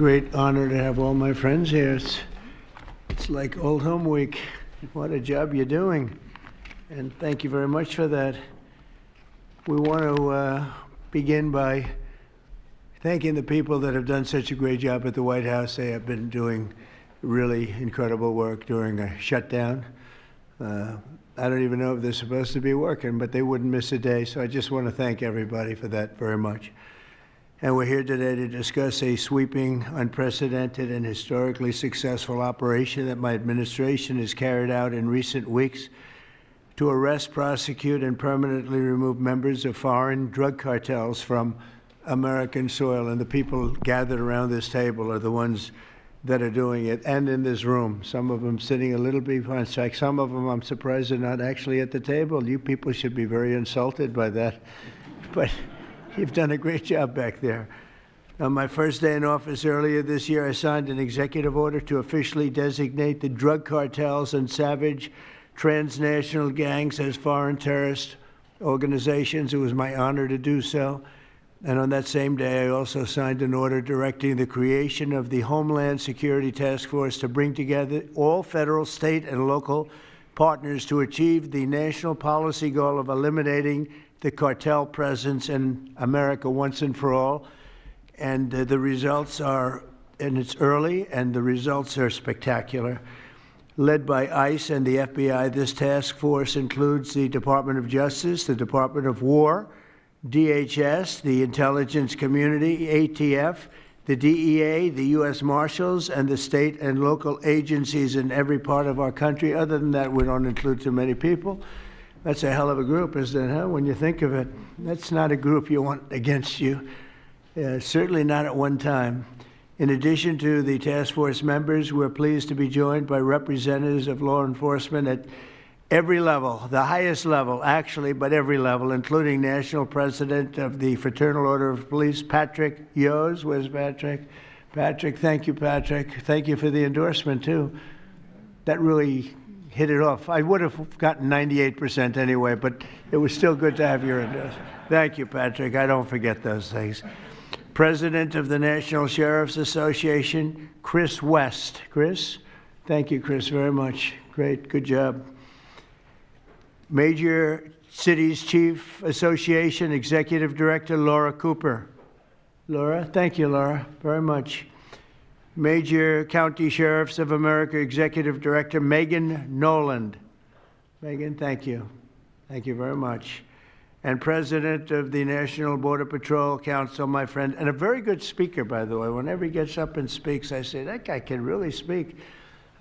great honor to have all my friends here. It's like old home week. What a job you're doing. And thank you very much for that. We want to begin by thanking the people that have done such a great job at the White House. They have been doing really incredible work during a shutdown. I don't even know if they're supposed to be working, but they wouldn't miss a day. So I just want to thank everybody for that very much. And we're here today to discuss a sweeping, unprecedented, and historically successful operation that my administration has carried out in recent weeks to arrest, prosecute, and permanently remove members of foreign drug cartels from American soil. And the people gathered around this table are the ones that are doing it, and in this room. Some of them sitting a little behind. Some of them, I'm surprised, are not actually at the table. You people should be very insulted by that. But you've done a great job back there. On my first day in office earlier this year, I signed an executive order to officially designate the drug cartels and savage transnational gangs as foreign terrorist organizations. It was my honor to do so. And on that same day, I also signed an order directing the creation of the Homeland Security Task Force to bring together all federal, state, and local partners to achieve the national policy goal of eliminating the cartel presence in America once and for all. And the results are, and it's early, and the results are spectacular. Led by ICE and the FBI, this task force includes the Department of Justice, the Department of War, DHS, the intelligence community, ATF, the DEA, the U.S. Marshals, and the state and local agencies in every part of our country. Other than that, we don't include too many people. That's a hell of a group, isn't it, huh? When you think of it, that's not a group you want against you, certainly not at one time. In addition to the task force members, we're pleased to be joined by representatives of law enforcement at every level, the highest level, actually, but every level, including National President of the Fraternal Order of Police, Patrick Yos. Where's Patrick? Patrick, thank you, Patrick. Thank you for the endorsement, too. That really hit it off. I would have gotten 98% anyway, but it was still good to have your endorsement. Thank you, Patrick. I don't forget those things. President of the National Sheriff's Association, Chris West. Chris? Thank you, Chris, very much. Great. Good job. Major Cities Chief Association Executive Director, Laura Cooper. Laura? Thank you, Laura, very much. Major County Sheriffs of America Executive Director, Megan Noland. Megan, thank you. Thank you very much. And President of the National Border Patrol Council, my friend, and a very good speaker, by the way. Whenever he gets up and speaks, I say, that guy can really speak.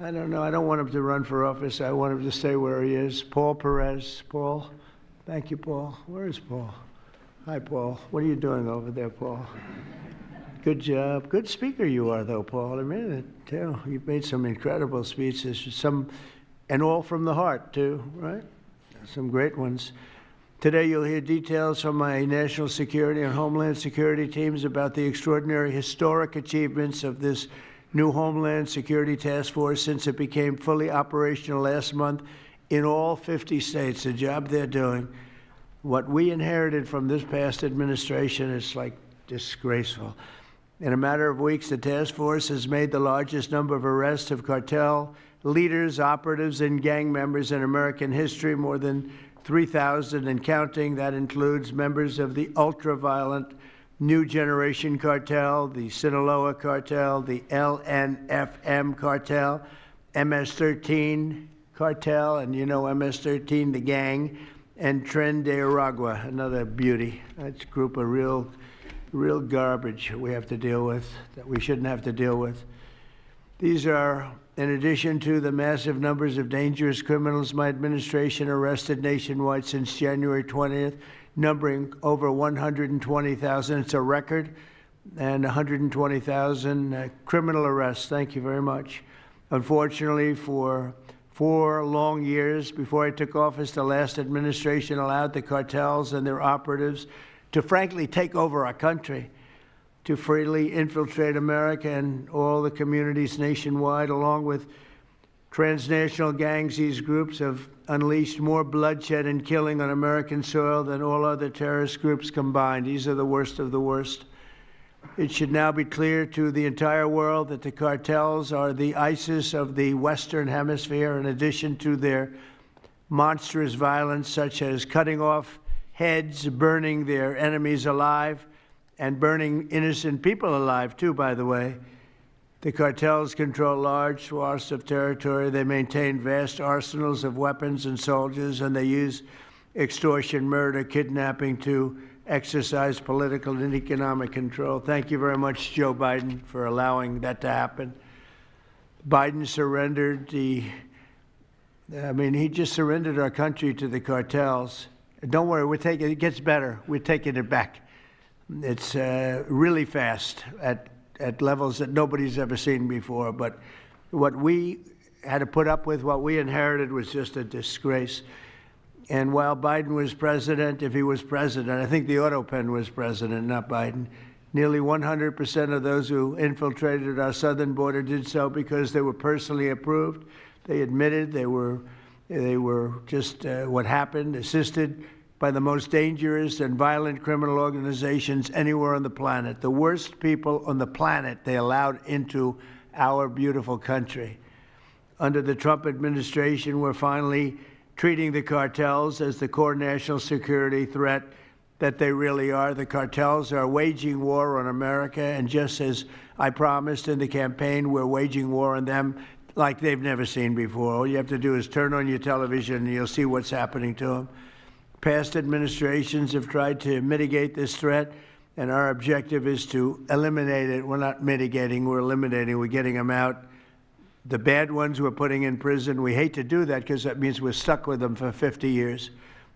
I don't know. I don't want him to run for office. I want him to stay where he is. Paul Perez. Paul? Thank you, Paul. Where is Paul? Hi, Paul. What are you doing over there, Paul? Good job. Good speaker you are, though, Paul. I mean it, too. You've made some incredible speeches, and all from the heart, too, right? Some great ones. Today, you'll hear details from my national security and Homeland Security teams about the extraordinary historic achievements of this new Homeland Security Task Force since it became fully operational last month in all 50 states. The job they're doing. What we inherited from this past administration is like disgraceful. In a matter of weeks, the task force has made the largest number of arrests of cartel leaders, operatives, and gang members in American history, more than 3,000 and counting. That includes members of the ultra-violent New Generation Cartel, the Sinaloa Cartel, the LNFM Cartel, MS-13 Cartel, and you know MS-13, the gang, and Tren de Aragua, another beauty. That's a group of real garbage we have to deal with, that we shouldn't have to deal with. These are, in addition to the massive numbers of dangerous criminals my administration arrested nationwide since January 20th, numbering over 120,000. It's a record, and 120,000 criminal arrests. Thank you very much. Unfortunately, for 4 long years before I took office, the last administration allowed the cartels and their operatives to frankly take over our country, to freely infiltrate America and all the communities nationwide. Along with transnational gangs, these groups have unleashed more bloodshed and killing on American soil than all other terrorist groups combined. These are the worst of the worst. It should now be clear to the entire world that the cartels are the ISIS of the Western Hemisphere, in addition to their monstrous violence, such as cutting off heads, burning their enemies alive, and burning innocent people alive, too, by the way. The cartels control large swaths of territory. They maintain vast arsenals of weapons and soldiers, and they use extortion, murder, kidnapping to exercise political and economic control. Thank you very much, Joe Biden, for allowing that to happen. Biden surrendered he just surrendered our country to the cartels. Don't worry, it gets better. We're taking it back. It's really fast at levels that nobody's ever seen before. But what we had to put up with, what we inherited, was just a disgrace. And while Biden was president, if he was president, I think the auto pen was president, not Biden, nearly 100% of those who infiltrated our southern border did so because they were personally approved. They admitted they were just what happened, assisted by the most dangerous and violent criminal organizations anywhere on the planet. The worst people on the planet they allowed into our beautiful country. Under the Trump administration, we're finally treating the cartels as the core national security threat that they really are. The cartels are waging war on America, and just as I promised in the campaign, we're waging war on them like they've never seen before. All you have to do is turn on your television and you'll see what's happening to them. Past administrations have tried to mitigate this threat, and our objective is to eliminate it. We're not mitigating, we're eliminating. We're getting them out. The bad ones we're putting in prison. We hate to do that because that means we're stuck with them for 50 years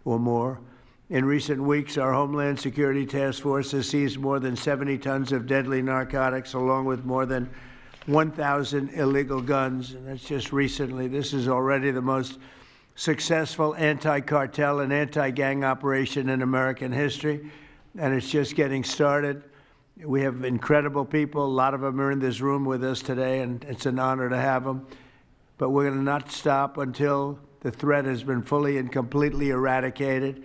or more. In recent weeks, our Homeland Security Task Forces seized more than 70 tons of deadly narcotics, along with more than 1,000 illegal guns. And that's just recently. This is already the most successful anti-cartel and anti-gang operation in American history, and it's just getting started. We have incredible people. A lot of them are in this room with us today, and it's an honor to have them. But we're going to not stop until the threat has been fully and completely eradicated.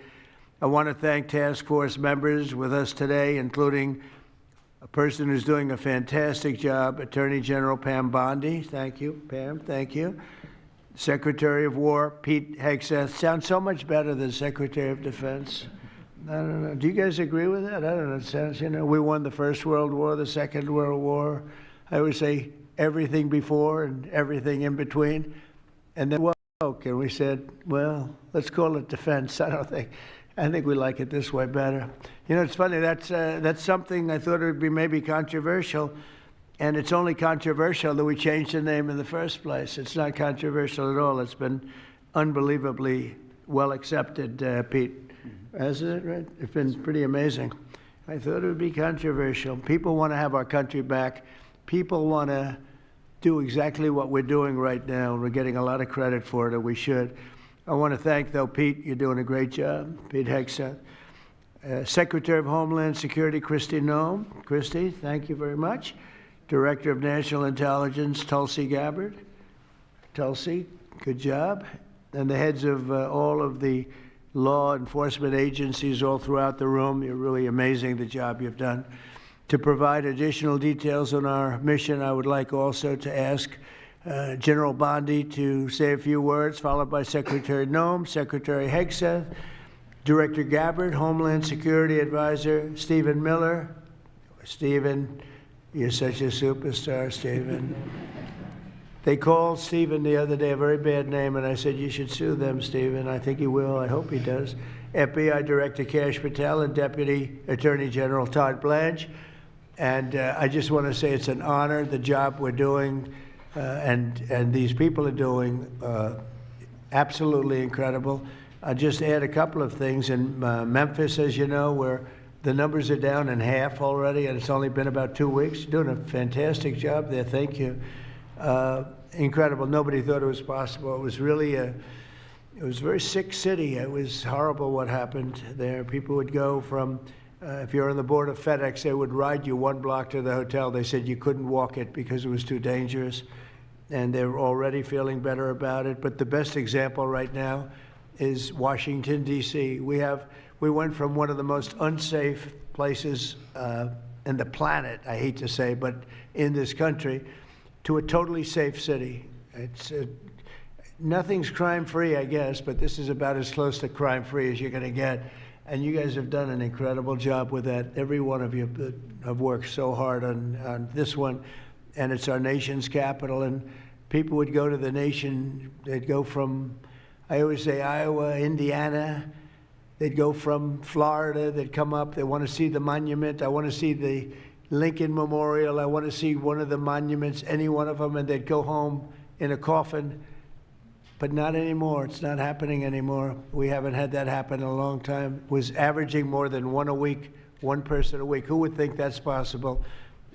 I want to thank task force members with us today, including a person who's doing a fantastic job, Attorney General Pam Bondi. Thank you, Pam. Thank you. Secretary of War Pete Hegseth. Sounds so much better than Secretary of Defense. I don't know. Do you guys agree with that? I don't know. It sounds, we won the First World War, the Second World War. I always say everything before and everything in between. And then we woke and we said, well, let's call it defense. I think we like it this way better. It's funny. That's something I thought it would be maybe controversial. And it's only controversial that we changed the name in the first place. It's not controversial at all. It's been unbelievably well accepted, Pete. Hasn't it, right? It's been pretty amazing. I thought it would be controversial. People want to have our country back. People want to do exactly what we're doing right now. We're getting a lot of credit for it, and we should. I want to thank, though, Pete. You're doing a great job. Pete Hegseth. Secretary of Homeland Security, Kristi Noem. Kristi, thank you very much. Director of National Intelligence, Tulsi Gabbard. Tulsi, good job. And the heads of all of the law enforcement agencies all throughout the room. You're really amazing, the job you've done. To provide additional details on our mission, I would like also to ask General Bondi to say a few words, followed by Secretary Noem, Secretary Hegseth, Director Gabbard, Homeland Security Advisor Stephen Miller. Stephen, you're such a superstar, Stephen. They called Stephen the other day a very bad name, and I said, you should sue them, Stephen. I think he will. I hope he does. FBI Director Kash Patel and Deputy Attorney General Todd Blanche. And I just want to say it's an honor, the job we're doing, and these people are doing absolutely incredible. I'll just add a couple of things. In Memphis, as you know, where the numbers are down in half already, and it's only been about 2 weeks. You're doing a fantastic job there. Thank you. Incredible. Nobody thought it was possible. It was really it was a very sick city. It was horrible what happened there. People would go from, if you're on the board of FedEx, they would ride you 1 block to the hotel. They said you couldn't walk it because it was too dangerous, and they're already feeling better about it. But the best example right now is Washington, D.C. We went from one of the most unsafe places and the planet, I hate to say, but in this country, to a totally safe city. It's nothing's crime-free, I guess, but this is about as close to crime-free as you're going to get. And you guys have done an incredible job with that. Every one of you have worked so hard on this one, and it's our nation's capital. And people would go to the nation, they'd go from, I always say, Iowa, Indiana. They'd go from Florida, they'd come up, they want to see the monument. I want to see the Lincoln Memorial. I want to see one of the monuments, any one of them, and they'd go home in a coffin. But not anymore. It's not happening anymore. We haven't had that happen in a long time. It was averaging more than one a week, one person a week. Who would think that's possible?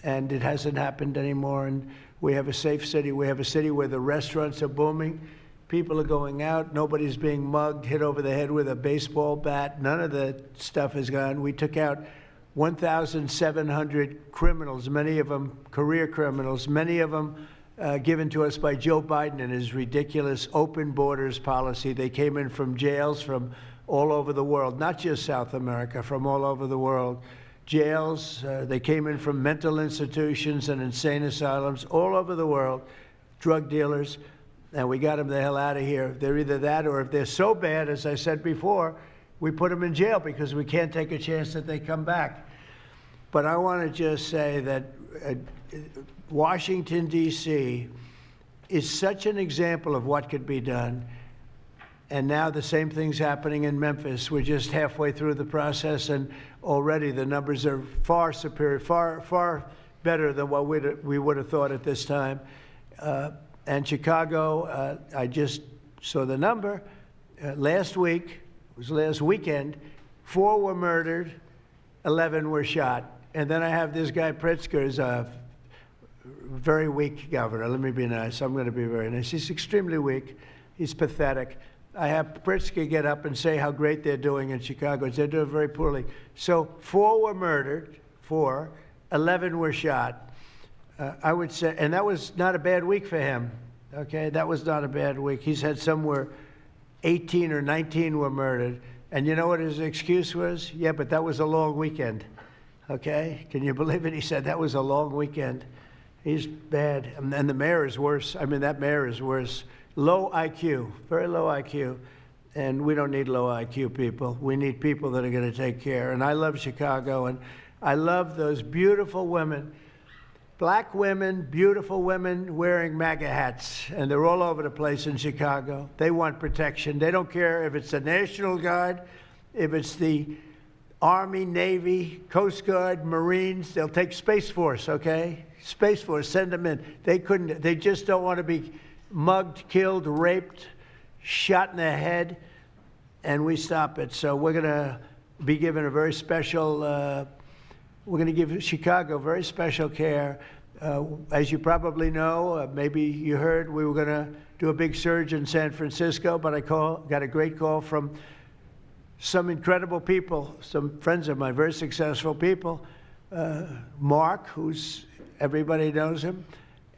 And it hasn't happened anymore. And we have a safe city. We have a city where the restaurants are booming. People are going out. Nobody's being mugged, hit over the head with a baseball bat. None of the stuff is gone. We took out 1,700 criminals, many of them career criminals, many of them given to us by Joe Biden and his ridiculous open borders policy. They came in from jails from all over the world, not just South America, from all over the world. Jails, they came in from mental institutions and insane asylums all over the world, drug dealers, and we got them the hell out of here. They're either that, or if they're so bad, as I said before, we put them in jail because we can't take a chance that they come back. But I want to just say that Washington, D.C. is such an example of what could be done. And now the same thing's happening in Memphis. We're just halfway through the process, and already the numbers are far superior, far better than what we would have thought at this time. And Chicago, I just saw the number. Last week, it was last weekend, 4 were murdered, 11 were shot. And then I have this guy Pritzker, is a very weak governor. Let me be nice. I'm going to be very nice. He's extremely weak. He's pathetic. I have Pritzker get up and say how great they're doing in Chicago. They're doing very poorly. So 4 were murdered, 4, 11 were shot. I would say, and that was not a bad week for him. Okay, that was not a bad week. He's had somewhere 18 or 19 were murdered. And you know what his excuse was? Yeah, but that was a long weekend. Okay, can you believe it? He said that was a long weekend. He's bad. And the mayor is worse. I mean, that mayor is worse. Low IQ, very low IQ. And we don't need low IQ people. We need people that are going to take care. And I love Chicago, and I love those beautiful women, black women, beautiful women wearing MAGA hats. And they're all over the place in Chicago. They want protection. They don't care if it's the National Guard, if it's the Army, Navy, Coast Guard, Marines. They'll take Space Force, okay? Space Force, send them in. They just don't want to be mugged, killed, raped, shot in the head, and we stop it. So we're going to be given a very special, we're going to give Chicago very special care. As you probably know, maybe you heard, we were going to do a big surge in San Francisco, but I got a great call from some incredible people, some friends of mine, very successful people. Mark, who's, everybody knows him,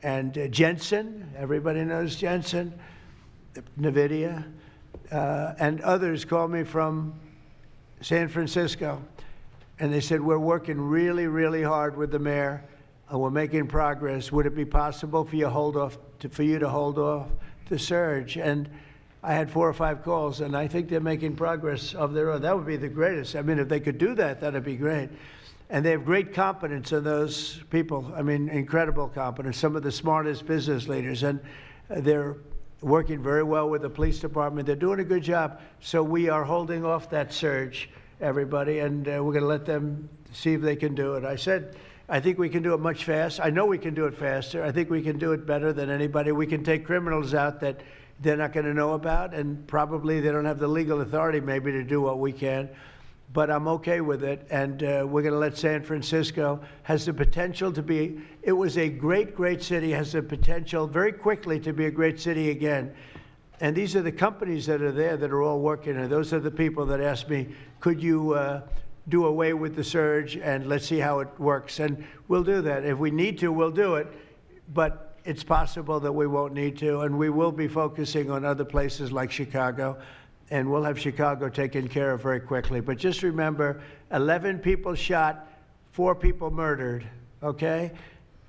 and Jensen, everybody knows Jensen, NVIDIA, and others called me from San Francisco, and they said, we're working really, really hard with the mayor, and we're making progress. Would it be possible for you to hold off the surge? And I had 4 or 5 calls, and I think they're making progress of their own. That would be the greatest. I mean, if they could do that, that'd be great. And they have great competence in those people. I mean, incredible competence, some of the smartest business leaders. And they're working very well with the police department. They're doing a good job. So we are holding off that surge, everybody, and we're going to let them see if they can do it. I said, I think we can do it much faster. I know we can do it faster. I think we can do it better than anybody. We can take criminals out that they're not going to know about, and probably they don't have the legal authority maybe to do what we can. But I'm okay with it, and we're going to let San Francisco, has the potential to be, it was a great, great city, has the potential very quickly to be a great city again. And these are the companies that are there that are all working, and those are the people that asked me, could you do away with the surge, and let's see how it works. And we'll do that. If we need to, we'll do it. But it's possible that we won't need to, and we will be focusing on other places like Chicago, and we'll have Chicago taken care of very quickly. But just remember, 11 people shot, 4 people murdered, okay?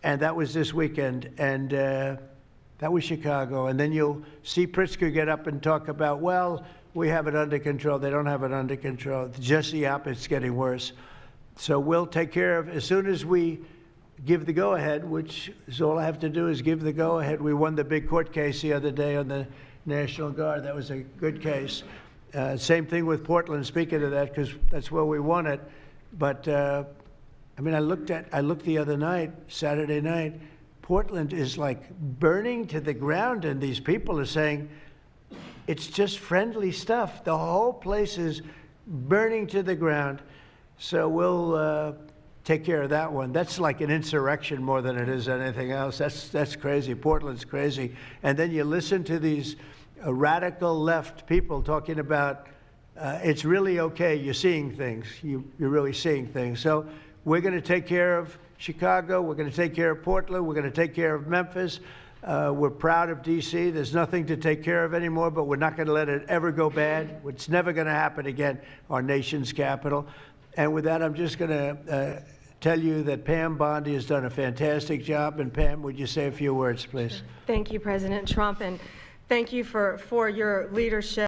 And that was this weekend, and that was Chicago. And then you'll see Pritzker get up and talk about, well, we have it under control. They don't have it under control. Just the opposite, it's getting worse. So we'll take care of, as soon as we give the go-ahead, which is all I have to do is give the go-ahead. We won the big court case the other day on the National Guard. That was a good case. Same thing with Portland, speaking of that, because that's where we won it. But, I mean, I looked the other night, Saturday night, Portland is like burning to the ground, and these people are saying, it's just friendly stuff. The whole place is burning to the ground. So we'll take care of that one. That's like an insurrection more than it is anything else. That's crazy. Portland's crazy. And then you listen to these radical left people talking about it's really okay. You're seeing things. You're really seeing things. So we're going to take care of Chicago. We're going to take care of Portland. We're going to take care of Memphis. We're proud of D.C. There's nothing to take care of anymore, but we're not going to let it ever go bad. It's never going to happen again, our nation's capital. And with that, I'm just going to tell you that Pam Bondi has done a fantastic job. And Pam, would you say a few words, please? Thank you, President Trump, and thank you for your leadership.